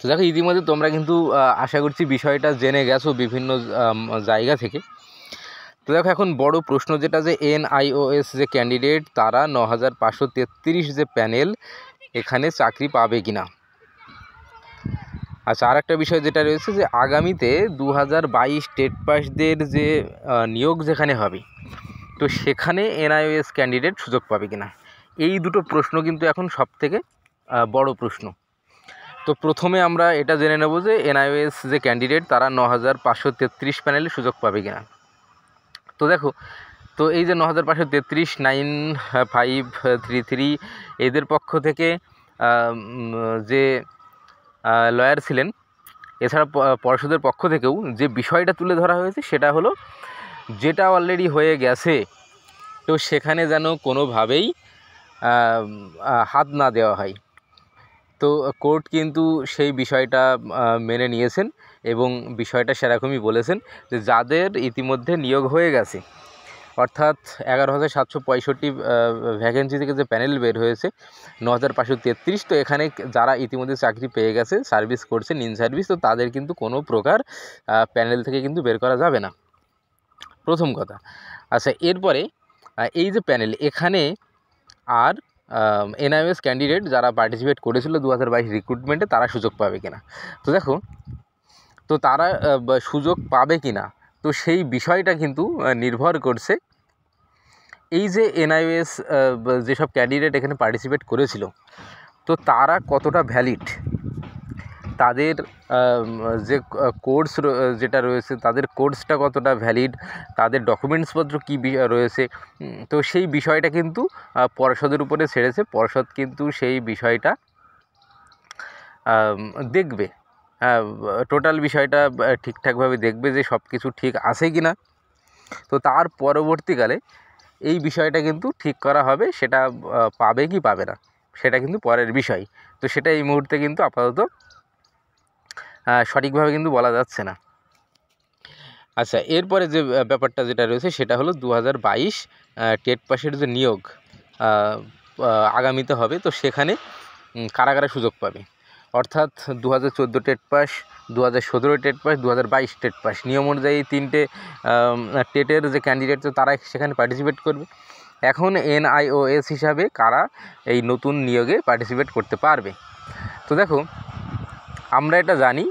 তো দেখো ইতিমধ্যে তোমরা কিন্তু আশা করছি বিষয়টা জেনে গেছো বিভিন্ন জায়গা থেকে। তো দেখো এখন বড় প্রশ্ন যেটা যে NIOS যে ক্যান্ডিডেট তারা 9533 যে প্যানেল এখানে চাকরি পাবে কিনা। আচ্ছা, আর একটা বিষয় যেটা রয়েছে যে আগামীতে 2022 টেট পাসদের যে নিয়োগ যেখানে হবে তো সেখানে NIOS ক্যান্ডিডেট সুযোগ পাবে কিনা। এই দুটো প্রশ্ন কিন্তু এখন সবথেকে বড় প্রশ্ন। তো প্রথমে আমরা এটা জেনে নেব যে NIOS যে ক্যান্ডিডেট তারা 9533 প্যানেলে সুযোগ পাবে কিনা। তো দেখো, তো এই যে 9533 9533 এদের পক্ষ থেকে যে লয়ার ছিলেন, এছাড়া পর্ষদের পক্ষ থেকেও যে বিষয়টা তুলে ধরা হয়েছে সেটা হলো যেটা অলরেডি হয়ে গেছে তো সেখানে যেন কোনোভাবেই হাত না দেওয়া হয়। তো কোর্ট কিন্তু সেই বিষয়টা মেনে নিয়েছেন এবং বিষয়টা সেরকমই বলেছেন যে যাদের ইতিমধ্যে নিয়োগ হয়ে গেছে, অর্থাৎ 11,765 ভ্যাকেন্সি থেকে যে প্যানেল বের হয়েছে 9,533, তো এখানে যারা ইতিমধ্যে চাকরি পেয়ে গেছে, সার্ভিস করছেন ইন সার্ভিস, তো তাদের কিন্তু কোনো প্রকার প্যানেল থেকে কিন্তু বের করা যাবে না, প্রথম কথা। আচ্ছা, এরপরে এই যে প্যানেল এখানে আর NIOS ক্যান্ডিডেট যারা পার্টিসিপেট করেছিল 2022 রিক্রুটমেন্টে তারা সুযোগ পাবে কিনা। তো দেখো, তো তারা সুযোগ পাবে কিনা তো সেই বিষয়টা কিন্তু নির্ভর করছে এই যে NIOS যেসব ক্যান্ডিডেট এখানে পার্টিসিপেট করেছিল তো তারা কতটা ভ্যালিড, তাদের যে কোর্স যেটা রয়েছে তাদের কোর্সটা কতটা ভ্যালিড, তাদের ডকুমেন্টসপত্র কী রয়েছে, তো সেই বিষয়টা কিন্তু পর্ষদের উপরে ছেড়েছে। পর্ষদ কিন্তু সেই বিষয়টা দেখবে, টোটাল বিষয়টা ঠিকঠাকভাবে দেখবে যে সব কিছু ঠিক আছে কি না। তো তার পরবর্তীকালে এই বিষয়টা কিন্তু ঠিক করা হবে, সেটা পাবে কি পাবে না সেটা কিন্তু পরের বিষয়। তো সেটা এই মুহূর্তে কিন্তু আপাতত সঠিকভাবে কিন্তু বলা যাচ্ছে না। আচ্ছা, এরপরে যে ব্যাপারটা যেটা রয়েছে সেটা হলো 2022 টেট পাসের যে নিয়োগ আগামীতে হবে, তো সেখানে কারা কারা সুযোগ পাবে, অর্থাৎ 2014 TET pass, 2017 TET pass, 2022 TET pass, নিয়ম অনুযায়ী তিনটে টেটের যে ক্যান্ডিডেট তো তারা সেখানে পার্টিসিপেট করবে। এখন NIOS হিসাবে কারা এই নতুন নিয়োগে পার্টিসিপেট করতে পারবে। তো দেখো, আমরা এটা জানি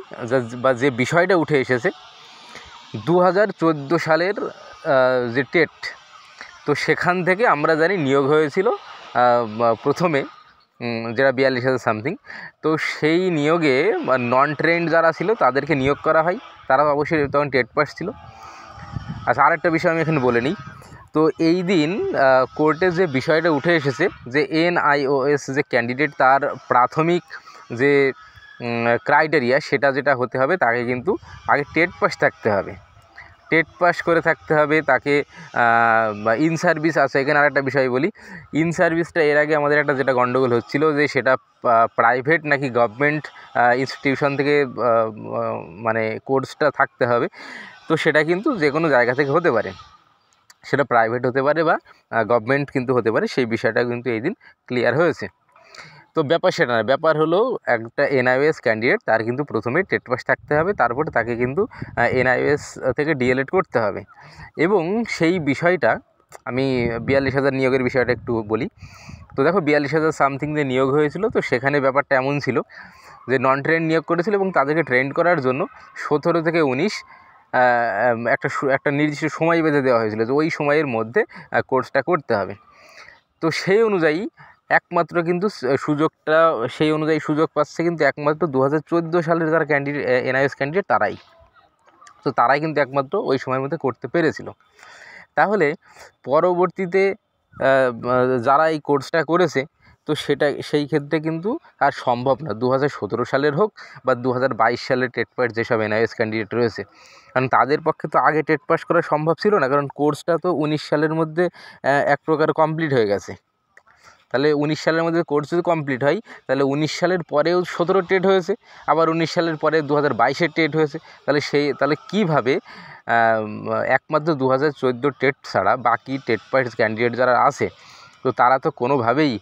বা যে বিষয়টা উঠে এসেছে 2014 সালের যে টেট, তো সেখান থেকে আমরা জানি নিয়োগ হয়েছিল প্রথমে যেটা 42,000 সামথিং। তো সেই নিয়োগে নন ট্রেন্ড যারা ছিল তাদেরকে নিয়োগ করা হয়, তারা অবশ্যই তখন টেট পাস ছিল। আচ্ছা, আরেকটা বিষয় আমি এখানে বলে নিই। তো এই দিন কোর্টে যে বিষয়টা উঠে এসেছে যে NIOS যে ক্যান্ডিডেট তার প্রাথমিক যে ক্রাইটেরিয়া সেটা যেটা হতে হবে তাকে কিন্তু আগে টেট পাস থাকতে হবে, টেট পাস করে থাকতে হবে তাকে। ইন সার্ভিস আছে, এখানে আরেকটা বিষয় বলি, ইন সার্ভিসটা এর আগে আমাদের একটা যেটা গণ্ডগোল হচ্ছিল যে সেটা প্রাইভেট নাকি গভর্নমেন্ট ইনস্টিটিউশন থেকে মানে কোর্সটা থাকতে হবে। তো সেটা কিন্তু যে কোনো জায়গা থেকে হতে পারে, সেটা প্রাইভেট হতে পারে বা গভর্নমেন্ট কিন্তু হতে পারে, সেই বিষয়টা কিন্তু এই দিন ক্লিয়ার হয়েছে। তো ব্যাপার সেটা না, ব্যাপার হলো একটা NIOS ক্যান্ডিডেট তার কিন্তু প্রথমে টেট পাস থাকতে হবে, তারপরে তাকে কিন্তু NIOS থেকে DLED করতে হবে। এবং সেই বিষয়টা আমি 42,000 নিয়োগের বিষয়টা একটু বলি। তো দেখো, 42,000 সামথিং যে নিয়োগ হয়েছিল তো সেখানে ব্যাপারটা এমন ছিল যে নন ট্রেন্ড নিয়োগ করেছিল এবং তাদেরকে ট্রেন্ড করার জন্য 17 থেকে 19 একটা নির্দিষ্ট সময় বেঁধে দেওয়া হয়েছিল যে ওই সময়ের মধ্যে কোর্সটা করতে হবে। তো সেই অনুযায়ী একমাত্র কিন্তু সুযোগটা সেই অনুযায়ী সুযোগ পাচ্ছে কিন্তু একমাত্র 2014 সালের যারা ক্যান্ডিডেট NIOS ক্যান্ডিডেট তারাই, তো তারাই কিন্তু একমাত্র ওই সময়ের মধ্যে করতে পেরেছিল। তাহলে পরবর্তীতে যারা এই কোর্সটা করেছে তো সেই ক্ষেত্রে কিন্তু আর সম্ভব না 2017 সালের হোক বা 2022 সালের টেট পাস যেসব NIOS ক্যান্ডিডেট রয়েছে, কারণ তাদের পক্ষে তো আগে টেট পাস করা সম্ভব ছিল না, কারণ কোর্সটা তো 19 সালের মধ্যে এক প্রকার কমপ্লিট হয়ে গেছে। তাহলে 19 সালের মধ্যে কোর্স যদি কমপ্লিট হয় তাহলে 19 সালের পরেও 17 টেট হয়েছে, আবার 19 সালের পরে 2022-এর টেট হয়েছে, তাহলে কীভাবে একমাত্র 2014 টেট ছাড়া বাকি টেট পাস ক্যান্ডিডেট যারা আছে তো তারা তো কোনোভাবেই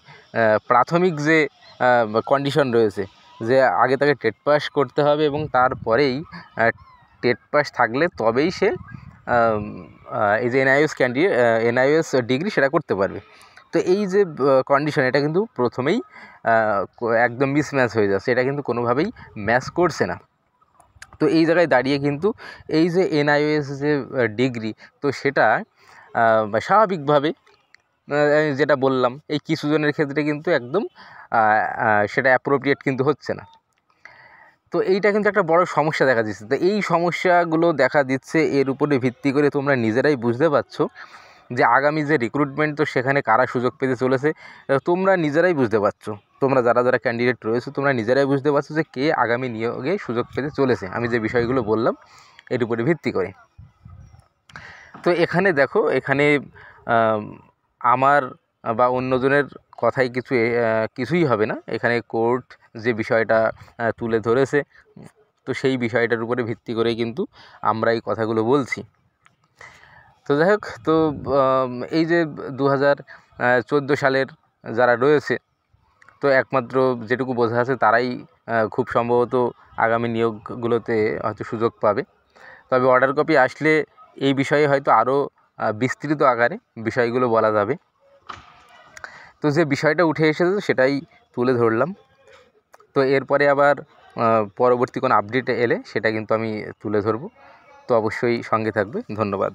প্রাথমিক যে কন্ডিশন রয়েছে যে আগে তাকে টেট পাস করতে হবে এবং তারপরেই টেট পাস থাকলে তবেই সে এই যে এনআইওএস ডিগ্রি সেটা করতে পারবে। তো এই যে কন্ডিশন, এটা কিন্তু প্রথমেই একদম মিসম্যাচ হয়ে যাচ্ছে, এটা কিন্তু কোনোভাবেই ম্যাচ করছে না। তো এই জায়গায় দাঁড়িয়ে কিন্তু এই যে এনআইওএস যে ডিগ্রি, তো সেটা স্বাভাবিকভাবে যেটা বললাম, এই কিছু জনের ক্ষেত্রে কিন্তু একদম সেটা অ্যাপ্রোপ্রিয়েট কিন্তু হচ্ছে না। তো এইটা কিন্তু একটা বড় সমস্যা দেখা দিচ্ছে। তো এই সমস্যাগুলো দেখা দিচ্ছে, এর উপরে ভিত্তি করে তোমরা নিজেরাই বুঝতে পারছো যে আগামী যে রিক্রুটমেন্ট, তো সেখানে কারা সুযোগ পেতে চলেছে তোমরা নিজেরাই বুঝতে পারছো। তোমরা যারা যারা ক্যান্ডিডেট রয়েছে তোমরা নিজেরাই বুঝতে পারছো যে কে আগামী নিয়োগে সুযোগ পেতে চলেছে, আমি যে বিষয়গুলো বললাম এর উপরে ভিত্তি করে। তো এখানে দেখো, এখানে আমার বা অন্যজনের কথাই কিছুই হবে না। এখানে কোর্ট যে বিষয়টা তুলে ধরেছে, তো সেই বিষয়টার উপরে ভিত্তি করেই কিন্তু আমরা এই কথাগুলো বলছি। তো যাই হোক, তো এই যে 2014 সালের যারা রয়েছে, তো একমাত্র যেটুকু বোঝা আছে তারাই খুব সম্ভবত আগামী নিয়োগগুলোতে হয়তো সুযোগ পাবে। তবে অর্ডার কপি আসলে এই বিষয়ে হয়তো আরও বিস্তৃত আকারে বিষয়গুলো বলা যাবে। তো যে বিষয়টা উঠে এসেছে সেটাই তুলে ধরলাম। তো এরপরে আবার পরবর্তী কোনো আপডেট এলে সেটা কিন্তু আমি তুলে ধরবো। তো অবশ্যই সঙ্গে থাকবে। ধন্যবাদ।